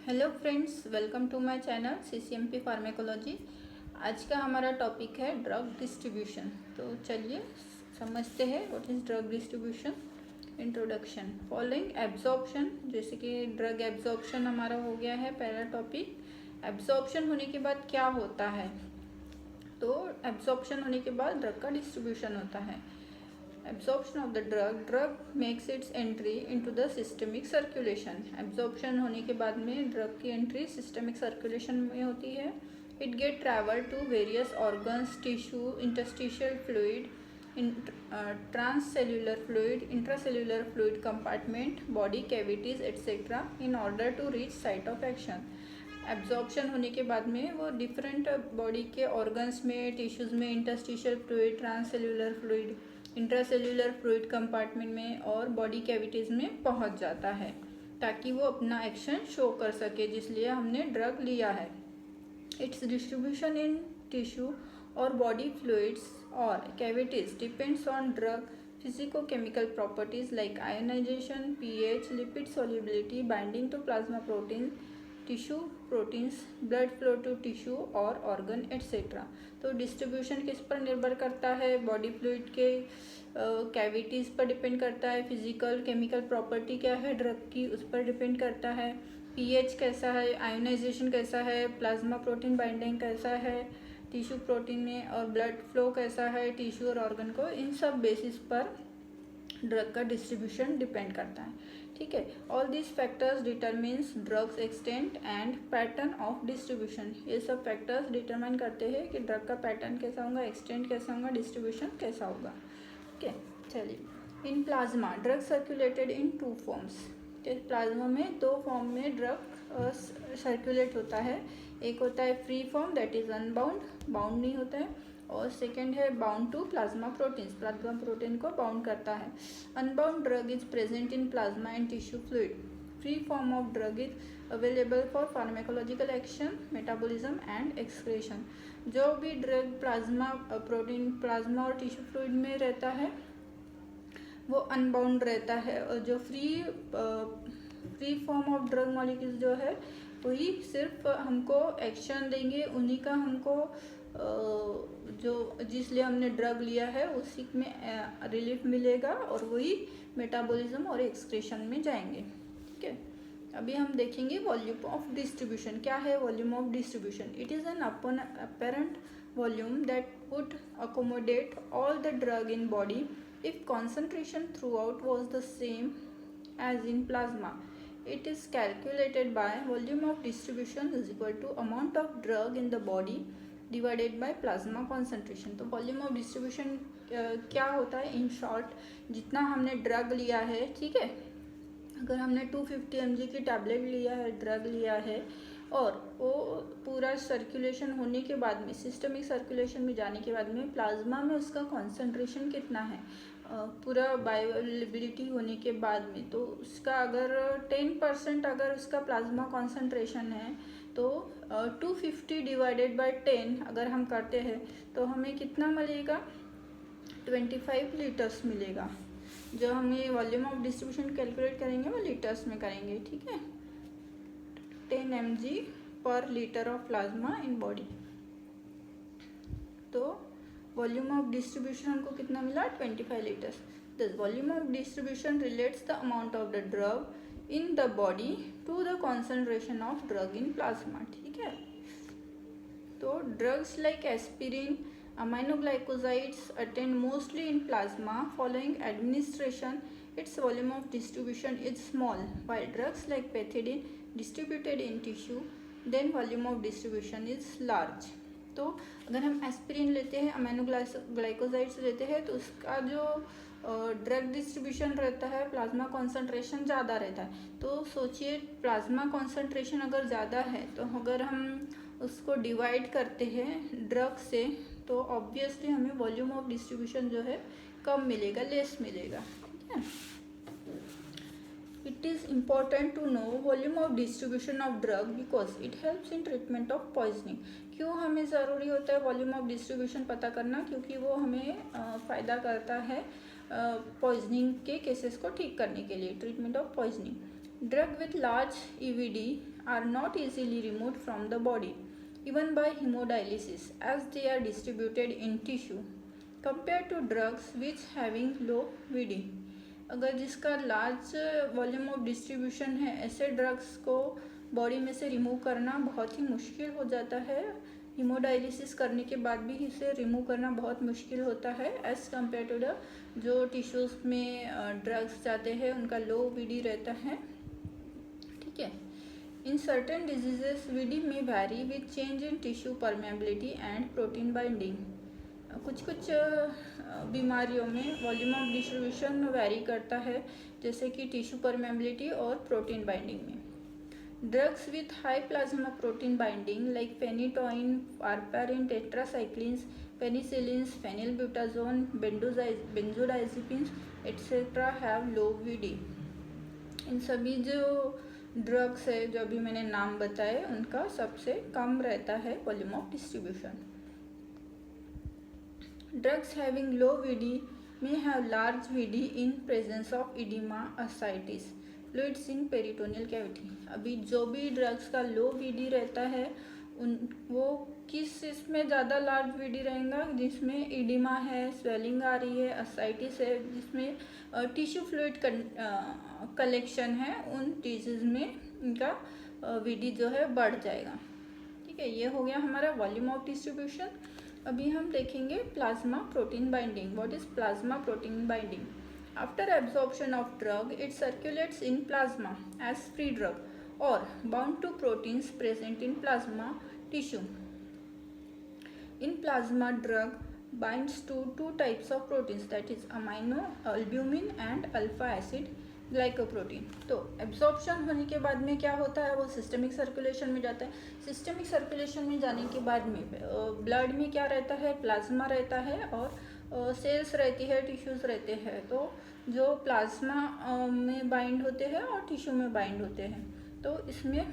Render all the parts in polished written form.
Hello friends, welcome to my channel CCMP pharmacology. आज का हमारा टॉपिक है ड्रग डिस्ट्रीब्यूशन। तो चलिए समझते हैं what is drug distribution. Introduction. Following absorption, जैसे कि ड्रग एब्जॉर्प्शन हमारा हो गया है पहला टॉपिक। एब्जॉर्प्शन होने के बाद क्या होता है, तो एब्जॉर्प्शन होने के बाद ड्रग का डिस्ट्रीब्यूशन होता है। Absorption of the drug makes it's entry into the systemic circulation. Absorption होने के बाद में ड्रग की एंट्री सिस्टमिक सर्कुलेशन में होती है। It get travel to various organs, tissue, interstitial fluid, transcellular fluid, intracellular fluid compartment, body cavities etcetera in order to reach site of action. Absorption होने के बाद में वो डिफरेंट बॉडी के ऑर्गन्स में, टिश्यूज़ में, interstitial fluid, transcellular fluid, intracellular fluid compartment में और बॉडी कैविटीज़ में पहुंच जाता है ताकि वो अपना एक्शन शो कर सके जिसलिए हमने ड्रग लिया है। इट्स डिस्ट्रीब्यूशन इन टिश्यू और बॉडी फ्लूइड्स और cavities depends on drug physicochemical properties like ionisation, pH, lipid solubility, binding to plasma protein, tissue proteins, blood flow to tissue और ऑर्गन एट्सेट्रा। तो distribution किस पर निर्भर करता है? बॉडी फ्लूइड के कैविटीज़ पर डिपेंड करता है। फिजिकल केमिकल प्रॉपर्टी क्या है ड्रग की, उस पर डिपेंड करता है। pH कैसा है, आयोनाइजेशन कैसा है, प्लाज्मा प्रोटीन बाइंडिंग कैसा है टिश्यू प्रोटीन में, और ब्लड फ्लो कैसा है टिश्यू और ऑर्गन को, इन सब बेसिस पर ड्रग का डिस्ट्रीब्यूशन डिपेंड करता है। ठीक है, all this factors determines drugs extent and pattern of distribution. ये सब फैक्टर्स डिटरमाइन करते हैं कि ड्रग का पैटर्न कैसा होगा, एक्सटेंट कैसा होगा, डिस्ट्रीब्यूशन कैसा होगा। ठीक है, चलिए। In plasma drug circulated in two forms. तो प्लाज्मा में दो फॉर्म में ड्रग सर्कुलेट होता है। एक होता है free form, that is unbound, bound नहीं होता है, और सेकेंड है bound to plasma proteins, plasma protein को बाउंड करता है। Unbound drug is present in plasma and tissue fluid. Free form of drug is available for pharmacological action, metabolism and excretion. जो भी ड्रग प्लाज्मा प्रोटीन, प्लाज्मा और tissue fluid में रहता है वो अनबाउंड रहता है, और जो free form of drug molecules जो है वही सिर्फ हमको एक्शन देंगे, उन्हीं का हमको जो जिसलिए हमने ड्रग लिया है उसी में रिलीफ मिलेगा और वही मेटाबॉलिज्म और एक्सक्रेशन में जाएंगे। ठीक है, अभी हम देखेंगे वॉल्यूम ऑफ डिस्ट्रीब्यूशन। क्या है volume of distribution? It is an apparent volume that would accommodate all the drug in body if concentration throughout was the same as in plasma. It is calculated by volume of distribution is equal to amount of drug in the body divided by plasma concentration. तो volume of distribution क्या होता है? In short, जितना हमने drug लिया है, ठीक है, अगर हमने 250 mg की टैबलेट लिया है, ड्रग लिया है, और वो पूरा सर्कुलेशन होने के बाद में, सिस्टमिक सर्कुलेशन में जाने के बाद में प्लाज्मा में उसका कॉन्सेंट्रेशन कितना है, पूरा बायोअवेलेबिलिटी होने के बाद में, तो उसका अगर 10% अगर उसका प्लाज्मा कॉन्सेंट्रेशन है तो 250 डिवाइडेड बाय 10 अगर हम करते हैं तो हमें कितना मिलेगा? 25 लीटर्स मिलेगा। जो हमें वॉल्यूम ऑफ डिस्ट्रीब्यूशन कैलकुलेट करेंगे वो लीटर्स में करेंगे। ठीक है, 10 mg पर litre of plasma in body. तो वॉल्यूम ऑफ डिस्ट्रीब्यूशन हमको कितना मिला? 25 litres. This volume of distribution relates the amount of the drug in the body to the concentration of drug in plasma। ठीक है, तो drugs like aspirin, aminoglycosides attend mostly in plasma. Following administration, its volume of distribution is small, while drugs like pethidine distributed in tissue, then volume of distribution is large। तो अगर हम aspirin लेते हैं, aminoglycosides लेते हैं, तो उसका जो ड्रग डिस्ट्रीब्यूशन रहता है, प्लाज्मा कॉन्सेंट्रेशन ज़्यादा रहता है। तो सोचिए प्लाज्मा कॉन्सेंट्रेशन अगर ज़्यादा है तो अगर हम उसको डिवाइड करते हैं ड्रग से तो ऑब्वियसली हमें वॉल्यूम ऑफ डिस्ट्रीब्यूशन जो है कम मिलेगा, लेस मिलेगा। ठीक है, it is important to know volume of distribution of drug because it helps in treatment of poisoning. क्यों हमें ज़रूरी होता है वॉल्यूम ऑफ डिस्ट्रीब्यूशन पता करना? क्योंकि वो हमें फ़ायदा करता है पॉइजनिंग के केसेस को ठीक करने के लिए, treatment of poisoning. Drug with large EVD are not easily removed from the body, even by hemodialysis, as they are distributed in tissue, compared to drugs which having low VD. अगर जिसका large volume of distribution है, ऐसे drugs को body में से remove करना बहुत ही मुश्किल हो जाता है. हीमोडायलिसिस करने के बाद भी इसे रिमूव करना बहुत मुश्किल होता है एज कम्पेयर टू द जो टिश्यूज़ में ड्रग्स जाते हैं उनका लो वीडी रहता है. ठीक है. इन सर्टेन डिजीजेस वीडी में vary with change in tissue permeability and protein binding. कुछ बीमारियों में वॉल्यूम ऑफ डिस्ट्रीब्यूशन वैरी करता है, जैसे कि टिश्यू परमेबिलिटी और प्रोटीन बाइंडिंग में. Drugs with high plasma protein binding like phenytoin, warfarin, tetracyclines, penicillins, phenylbutazone, benzodiazepines etc. have low VD. इन सभी जो ड्रग्स है जो अभी मैंने नाम बताए उनका सबसे कम रहता है volume of distribution. Drugs having low VD may have large VD in presence of edema, ascites, fluids in peritoneal cavity. अभी जो भी ड्रग्स का लो वीडी रहता है उन वो किस इसमें ज़्यादा लार्ज वीडी रहेगा, जिसमें इडिमा है, स्वेलिंग आ रही है, असाइटिस है, जिसमें टिश्यू फ्लूइड कलेक्शन है, उन डिजीज में इनका वीडी जो है बढ़ जाएगा. ठीक है. ये हो गया हमारा वॉल्यूम ऑफ डिस्ट्रीब्यूशन. अभी हम देखेंगे plasma protein binding. What is plasma protein binding? After absorption of drug, it circulates in plasma as free drug or bound to proteins present in plasma tissue. In plasma, drug binds to two types of proteins, that is amino albumin and alpha acid glycoprotein. तो absorption होने के बाद में क्या होता है, वो systemic circulation में जाता है. सिस्टमिक सर्कुलेशन में जाने के बाद में ब्लड में क्या रहता है, प्लाज्मा रहता है और सेल्स रहती है, टिश्यूज़ रहते हैं. तो जो प्लाज्मा में बाइंड होते हैं और टिश्यू में बाइंड होते हैं. तो इसमें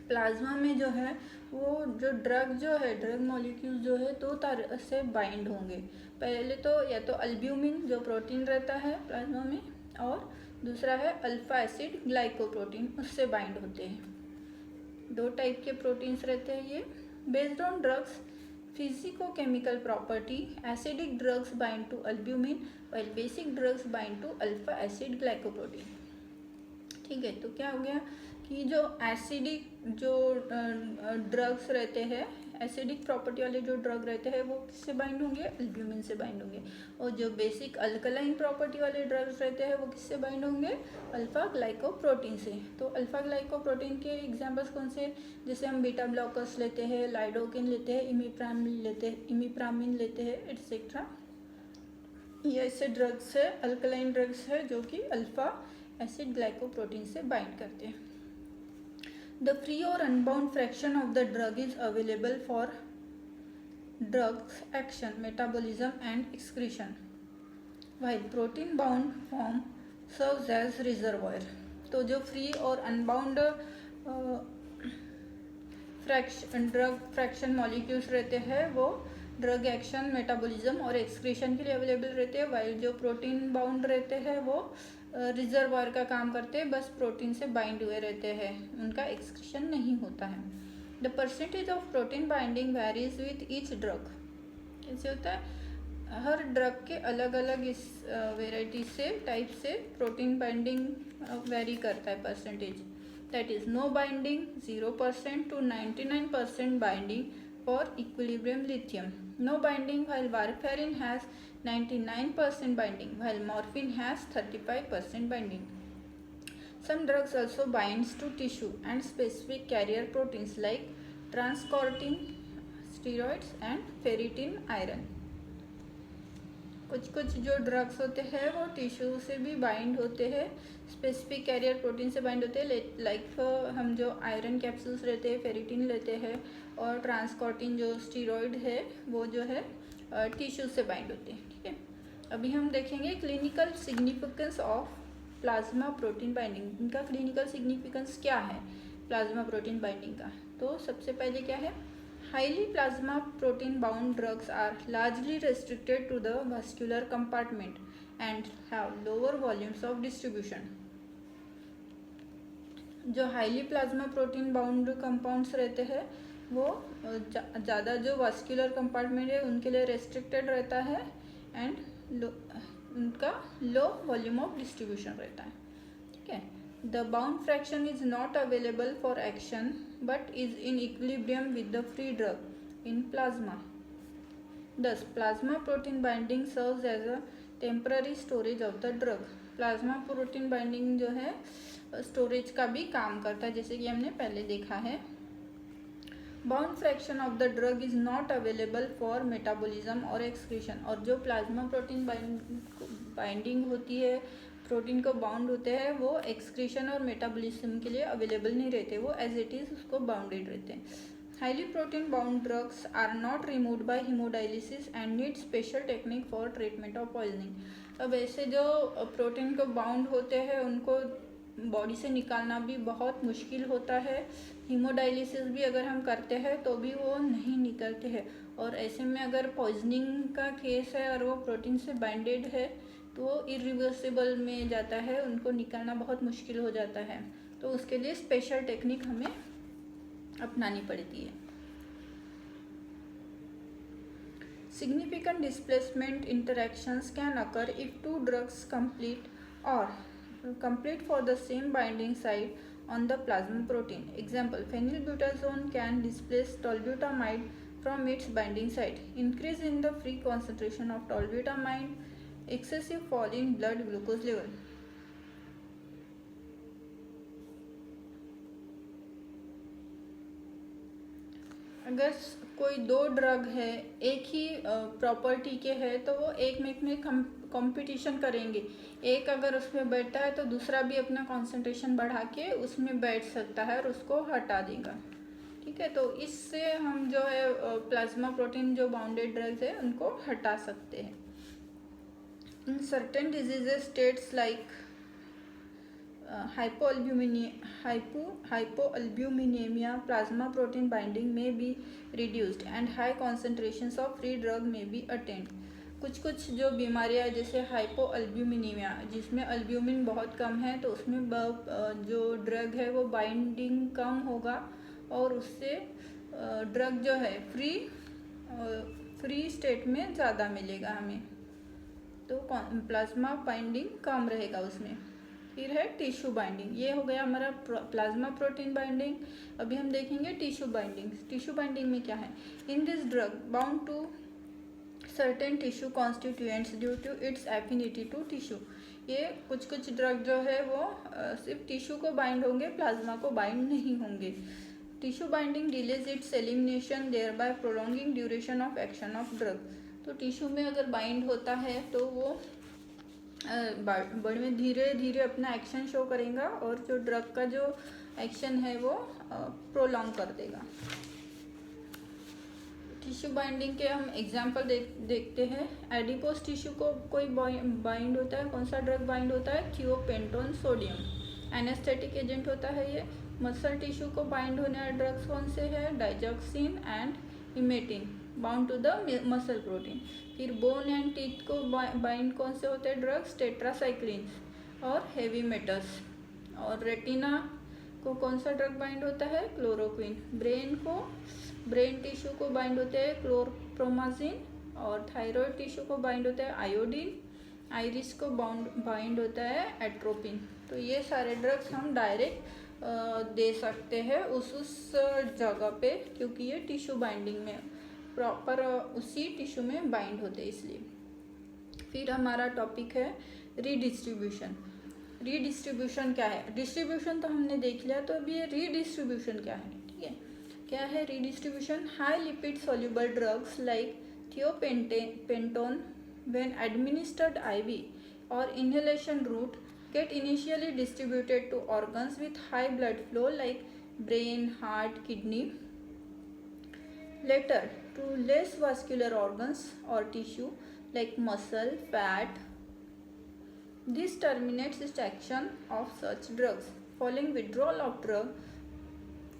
प्लाज्मा में जो है वो जो ड्रग ड्रग मॉलिक्यूल जो है दो तरह से बाइंड होंगे. पहले तो या तो अल्ब्यूमिन जो प्रोटीन रहता है प्लाज्मा में, और दूसरा है अल्फा एसिड ग्लाइकोप्रोटीन, उससे बाइंड होते हैं. दो टाइप के प्रोटीन्स रहते हैं ये. Based on drugs physicochemical property, acidic drugs bind to albumin while basic drugs bind to alpha acid glycoprotein. ठीक है. तो क्या हो गया कि जो एसिडिक जो ड्रग्स रहते हैं, एसिडिक प्रॉपर्टी वाले जो ड्रग रहते हैं वो किससे बाइंड होंगे, अल्ब्यूमिन से बाइंड होंगे. और जो बेसिक अल्कलाइन प्रॉपर्टी वाले ड्रग्स रहते हैं वो किससे बाइंड होंगे, अल्फा ग्लाइकोप्रोटीन से. तो अल्फा ग्लाइकोप्रोटीन के एग्जांपल्स कौन से, जैसे हम बीटा ब्लॉकर्स लेते हैं, लाइडोकिन लेते हैं, इमिप्रामिन लेते हैं एटसेट्रा. ये ऐसे ड्रग्स है, अल्कलाइन ड्रग्स है जो कि अल्फा एसिड ग्लाइकोप्रोटीन से बाइंड करते हैं. The free or unbound fraction of the drug is available for drug's action, metabolism and excretion, while protein bound form serves as reservoir. तो जो फ्री और अनबाउंड ड्रग फ्रैक्शन मॉलिक्यूल्स रहते हैं वो drug action, metabolism और excretion के लिए available रहते हैं, वाइल जो प्रोटीन बाउंड रहते हैं वो रिजर्वायर का काम करते हैं, बस प्रोटीन से बाइंड हुए रहते हैं, उनका एक्सक्रीशन नहीं होता है. The percentage of protein binding varies with each drug. कैसे होता है, हर ड्रग के अलग अलग इस वेराइटी से टाइप से प्रोटीन बाइंडिंग वेरी करता है percentage. That is no binding 0% to 99% binding for equilibrium lithium. No binding while warfarin has 99% binding, while morphine has 35% binding. Some drugs also binds to tissue and specific carrier proteins like transcortin, steroids and ferritin iron. कुछ जो drugs होते हैं वो tissue से भी bind होते हैं, specific carrier protein से बाइंड होते हैं. लाइक हम जो आयरन कैप्सूल्स रहते हैं, फेरिटिन लेते हैं, और ट्रांसकॉर्टिन जो स्टीरॉइड है वो जो है टिश्यू से बाइंड होते हैं. ठीक है. अभी हम देखेंगे clinical significance of plasma protein binding. इनका क्लिनिकल सिग्निफिकेंस क्या है प्लाज्मा प्रोटीन बाइंडिंग का. तो सबसे पहले क्या है, highly plasma protein bound drugs are largely restricted to the vascular compartment and have lower volumes of distribution. जो highly plasma protein bound compounds रहते हैं वो ज़्यादा जो वास्कुलर कंपार्टमेंट है उनके लिए रेस्ट्रिक्टेड रहता है एंड उनका लो वॉल्यूम ऑफ डिस्ट्रीब्यूशन रहता है, ठीक है। The bound fraction is not available for action but is in equilibrium with the free drug in plasma. Thus, plasma protein binding serves as a temporary storage of the drug. Plasma protein binding जो है storage का भी काम करता है, जैसे कि हमने पहले देखा है। Bound fraction of the drug is not available for metabolism और एक्सक्रीशन। और जो प्लाज्मा प्रोटीन बाइंडिंग होती है, प्रोटीन को बाउंड होते हैं, वो एक्सक्रीशन और मेटाबॉलिज्म के लिए अवेलेबल नहीं रहते, वो एज इट इज उसको बाउंडेड रहते हैं। Highly protein bound drugs are not removed by hemodialysis and need special technique for treatment of poisoning. अब ऐसे जो प्रोटीन को बाउंड होते हैं उनको बॉडी से निकालना भी बहुत मुश्किल होता है। हीमोडायलिसिस भी अगर हम करते हैं तो भी वो नहीं निकलते हैं, और ऐसे में अगर पॉइजनिंग का केस है और वो प्रोटीन से बाइंडेड है तो वो इरिवर्सिबल में जाता है, उनको निकालना बहुत मुश्किल हो जाता है। तो उसके लिए स्पेशल टेक्निक हमें अपनानी पड़ती है। Significant displacement interactions can occur if two drugs complete for the same binding site on the plasma protein. Example: phenylbutazone can displace tolbutamide from its binding site. Increase in the free concentration of tolbutamide, excessive fall in blood glucose level. अगर कोई दो drug है एक ही property के है तो वो एक में कंपटीशन करेंगे। एक अगर उसमें बैठता है तो दूसरा भी अपना कंसंट्रेशन बढ़ा के उसमें बैठ सकता है और उसको हटा देगा, ठीक है। तो इससे हम जो है प्लाज्मा प्रोटीन जो बाउंडेड ड्रग्स है उनको हटा सकते हैं। इन certain diseases states like hypoalbuminemia, plasma protein binding may be reduced and high concentrations of free drug may be attained. कुछ जो बीमारियां जैसे हाइपोअल्ब्यूमिनीमिया जिसमें अल्ब्यूमिन बहुत कम है तो उसमें जो ड्रग है वो बाइंडिंग कम होगा और उससे ड्रग जो है फ्री स्टेट में ज़्यादा मिलेगा हमें, तो प्लाज्मा बाइंडिंग कम रहेगा उसमें। फिर है टिश्यू बाइंडिंग, ये हो गया हमारा प्लाज्मा प्रोटीन बाइंडिंग। अभी हम देखेंगे टिश्यू बाइंडिंग। टिश्यू बाइंडिंग में क्या है? In this drug bound to certain tissue constituents due to its affinity to tissue. ये कुछ ड्रग जो है वो सिर्फ टिश्यू को बाइंड होंगे, प्लाज्मा को बाइंड नहीं होंगे। Tissue binding delays its elimination thereby prolonging duration of action of drug. तो टिश्यू में अगर बाइंड होता है तो वो बॉडी में धीरे धीरे अपना एक्शन शो करेगा और जो ड्रग का जो एक्शन है वो प्रोलॉन्ग कर देगा। टिश्यू बाइंडिंग के हम एग्जांपल देखते हैं। एडिपोस टिश्यू को कोई बाइंड होता है, कौन सा ड्रग बाइंड होता है? थियोपेंटोन सोडियम, एनेस्थेटिक एजेंट होता है ये। मसल टिश्यू को बाइंड होने वाले ड्रग्स कौन से हैं? Digoxin and emetine, bound to the muscle protein. फिर बोन एंड टीथ को बाइंड कौन से होते हैं ड्रग्स? टेट्रासाइक्लिन्स और हेवी मेटल्स। और रेटिना को कौन सा ड्रग बाइंड होता है? क्लोरोक्विन। ब्रेन टिश्यू को बाइंड होते हैं क्लोरप्रोमाजिन। और थायराइड टिश्यू को बाइंड होता है आयोडीन। आइरिस को बाइंड होता है एट्रोपिन। तो ये सारे ड्रग्स हम डायरेक्ट दे सकते हैं उस जगह पे, क्योंकि ये टिश्यू बाइंडिंग में प्रॉपर उसी टिश्यू में बाइंड होते हैं इसलिए। फिर हमारा टॉपिक है रीडिस्ट्रीब्यूशन। रीडिस्ट्रीब्यूशन क्या है? डिस्ट्रीब्यूशन तो हमने देख लिया, तो अभी ये रीडिस्ट्रीब्यूशन क्या है, ठीक है। क्या है redistribution? High lipid soluble drugs like thiopentone when administered IV और inhalation route get initially distributed to organs with high blood flow like brain, heart, kidney. Later to less vascular organs or tissue like muscle, fat. This terminates its action of such drugs. Following withdrawal of drug,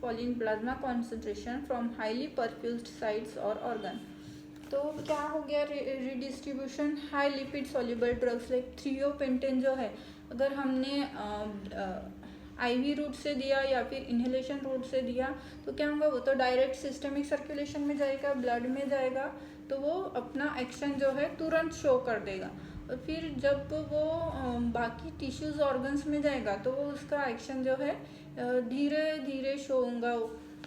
following plasma concentration from highly perfused sites or organ. तो क्या हो गया redistribution? High lipid soluble drugs like थियोपेंटेन जो है, अगर हमने IV route से दिया या फिर इन्हेलेशन रूट से दिया तो क्या होगा, वो तो डायरेक्ट सिस्टमिक सर्कुलेशन में जाएगा, ब्लड में जाएगा, तो वो अपना एक्शन जो है तुरंत शो कर देगा। और फिर जब वो बाकी टिश्यूज़ ऑर्गन्स में जाएगा तो वो उसका एक्शन जो है धीरे धीरे शो होगा,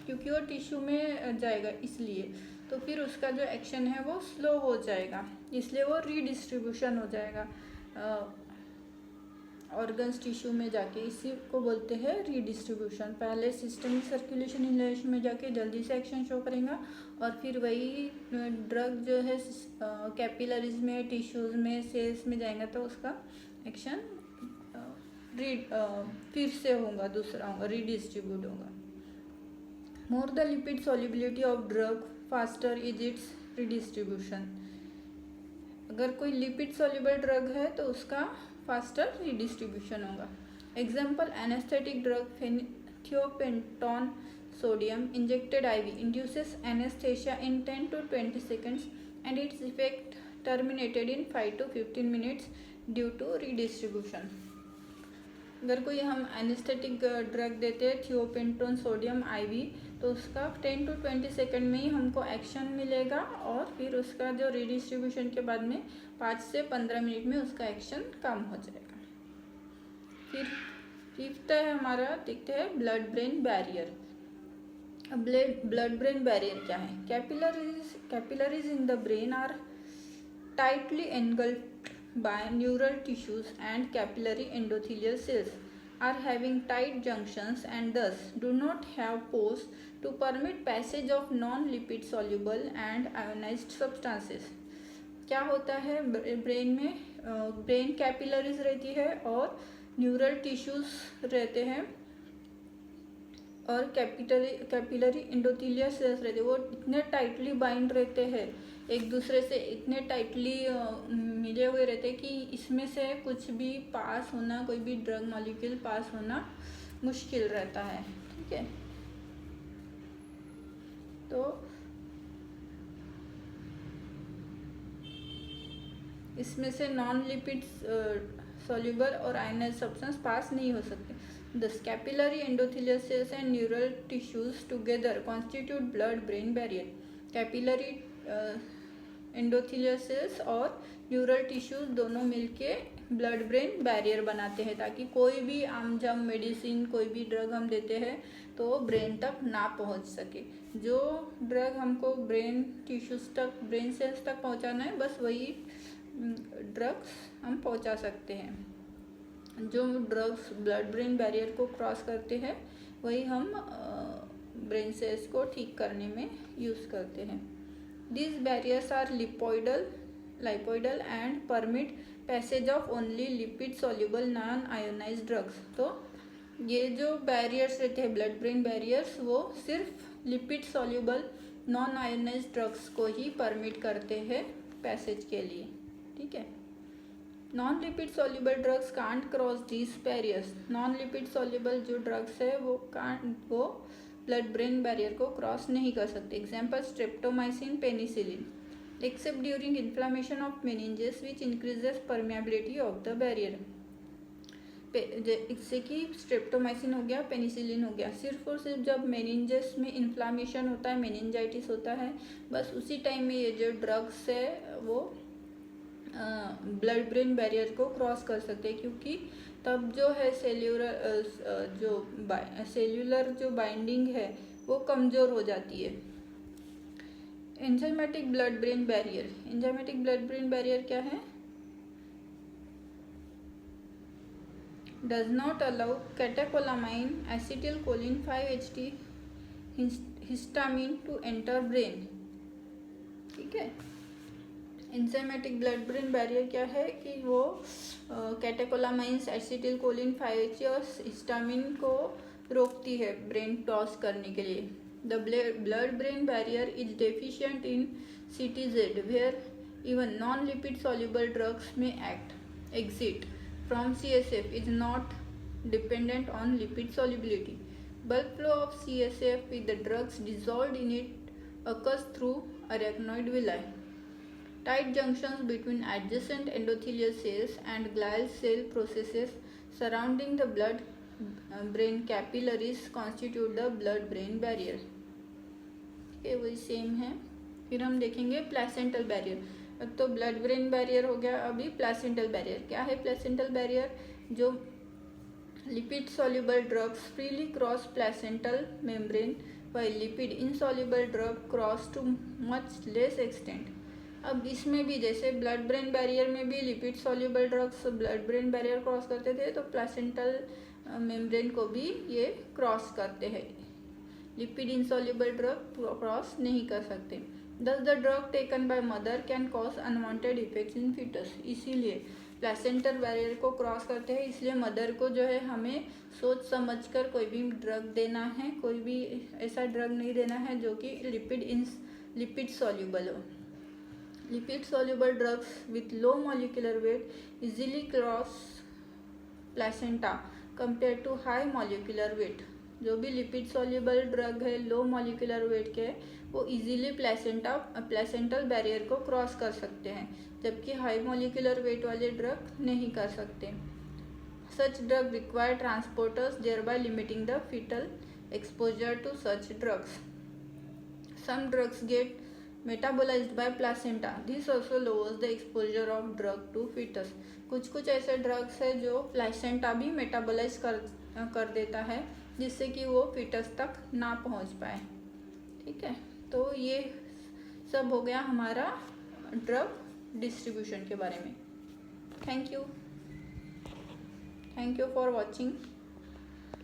क्योंकि वो टिश्यू में जाएगा इसलिए। तो फिर उसका जो एक्शन है वो स्लो हो जाएगा, इसलिए वो रीडिस्ट्रीब्यूशन हो जाएगा ऑर्गन्स टिश्यू में जाके, इसी को बोलते हैं रीडिस्ट्रीब्यूशन। पहले सिस्टमिक सर्कुलेशन इन्हेलेशन में जाके जल्दी से एक्शन शो करेगा और फिर वही ड्रग जो है कैपिलरीज में, टिश्यूज़ में, सेल्स में जाएगा तो उसका एक्शन फिर से होगा, दूसरा होगा, रीडिस्ट्रीब्यूट होगा। More the lipid solubility of drug faster is it's redistribution. अगर कोई लिपिड सॉल्युबल ड्रग है तो उसका फास्टर रीडिस्ट्रीब्यूशन होगा। Example anaesthetic drug thiopentone sodium injected IV induces anesthesia in 10 to 20 seconds and its effect terminated in 5 to 15 minutes due to redistribution। अगर कोई हम anaesthetic drug देते हैं थियोपेंटोन सोडियम IV तो उसका 10 to 20 सेकेंड में ही हमको एक्शन मिलेगा और फिर उसका जो रीडिस्ट्रीब्यूशन के बाद में 5 से 15 मिनट में उसका एक्शन कम हो जाएगा। फिर फिफ्थ है हमारा, देखते हैं blood brain barrier. Blood brain barrier क्या है? Capillaries in the brain are tightly engulfed by neural tissues and capillary endothelial cells are having tight junctions and thus do not have pores to permit passage of non-lipid soluble and ionized substances। क्या होता है brain में? Brain capillaries रहती है और neural tissues रहते हैं और कैपिलरी एंडोथेलियल सेल्स रहते हैं। वो इतने टाइटली बाइंड रहते हैं एक दूसरे से, इतने टाइटली मिले हुए रहते हैं कि इसमें से कुछ भी पास होना, कोई भी ड्रग मॉलिक्यूल पास होना मुश्किल रहता है। ठीक है, तो इसमें से नॉन लिपिड सॉल्युबल और आयनाइज्ड सब्सटेंस पास नहीं हो सकते। Thus, capillary endothelial cells and neural tissues together constitute blood-brain barrier। Capillary endothelial cells और neural tissues दोनों मिलके ब्लड ब्रेन बैरियर बनाते हैं ताकि कोई भी आमजाम मेडिसिन, कोई भी ड्रग हम देते हैं तो ब्रेन तक ना पहुंच सके। जो ड्रग हमको ब्रेन टिश्यूज तक, ब्रेन सेल्स तक पहुंचाना है, बस वही ड्रग्स हम पहुंचा सकते हैं। जो ड्रग्स ब्लड ब्रेन बैरियर को क्रॉस करते हैं वही हम ब्रेन सेल्स को ठीक करने में यूज़ करते हैं। These barriers are lipoidal and permit passage of only lipid soluble non-ionized drugs। तो ये जो बैरियर्स रहते हैं ब्लड ब्रेन बैरियर्स, वो सिर्फ lipid soluble non ionised drugs को ही परमिट करते हैं पैसेज के लिए। ठीक है, non lipid soluble drugs can't cross these barriers. Non lipid soluble जो ड्रग्स है वो ब्लड ब्रेन बैरियर को क्रॉस नहीं कर सकते। Example streptomycin, penicillin, accept during inflammation of meninges which increases permeability of the barrier. इससे कि स्ट्रेप्टोमाइसिन हो गया, पेनिसिलिन हो गया, सिर्फ और सिर्फ जब मेनिंजेस में इन्फ्लामेशन होता है, मेनिंजाइटिस होता है, बस उसी टाइम में ये जो ड्रग्स है वो ब्लड ब्रेन बैरियर को क्रॉस कर सकते हैं, क्योंकि तब जो है सेल्यूलर जो बाइंडिंग है वो कमज़ोर हो जाती है। Enzymatic blood brain barrier. Enzymatic blood brain barrier क्या है? Does not allow catecholamine, acetylcholine 5-HT histamine to enter brain. ठीक है, एंजाइमेटिक ब्लड ब्रेन बैरियर क्या है कि वो कैटेकोलामाइंस, एसिटिलकोलिन 5-HT और हिस्टामिन को रोकती है ब्रेन टॉस करने के लिए। The blood brain barrier is deficient in CTZ where even non lipid soluble drugs may exit from CSF is not dependent on lipid solubility. Bulk flow of CSF with the drugs dissolved in it occurs through arachnoid villi. Tight junctions between adjacent endothelial cells and glial cell processes surrounding the blood brain capillaries constitute the blood brain barrier. ये वही same है। फिर हम देखेंगे placental barrier. तो blood brain barrier हो गया, अभी प्लेसेंटल बैरियर। क्या है प्लेसेंटल बैरियर? जो lipid soluble drugs freely cross placental membrane while lipid insoluble drug cross to much less extent। अब इसमें भी जैसे ब्लड ब्रेन बैरियर में भी lipid soluble drugs blood brain barrier cross करते थे, तो प्लेसेंटल मेम्ब्रेन को भी ये क्रॉस करते हैं। लिपिड इनसॉल्युबल ड्रग क्रॉस नहीं कर सकते। Thus the drug taken by mother can cause unwanted effects in fetus। इसीलिए प्लेसेंटल बैरियर को क्रॉस करते हैं, इसलिए मदर को जो है हमें सोच समझकर कोई भी ड्रग देना है, कोई भी ऐसा ड्रग नहीं देना है जो कि लिपिड सॉल्युबल हो। Lipid soluble drugs with low molecular weight easily cross placenta compare to high molecular weight. जो भी लिपिड सॉल्युबल ड्रग है लो मॉलिक्यूलर वेट के, वो इजीली प्लेसेंटल बैरियर को क्रॉस कर सकते हैं, जबकि हाई मॉलिक्यूलर वेट वाले ड्रग नहीं कर सकते। Such drug require transporters thereby limiting the fetal exposure to such drugs। Some drugs get metabolized by placenta। This also lowers the exposure of drug to fetus। कुछ ऐसे drugs है जो placenta भी metabolise कर देता है, जिससे कि वो फीटस तक ना पहुंच पाए। ठीक है, तो ये सब हो गया हमारा ड्रग डिस्ट्रीब्यूशन के बारे में। Thank you for watching.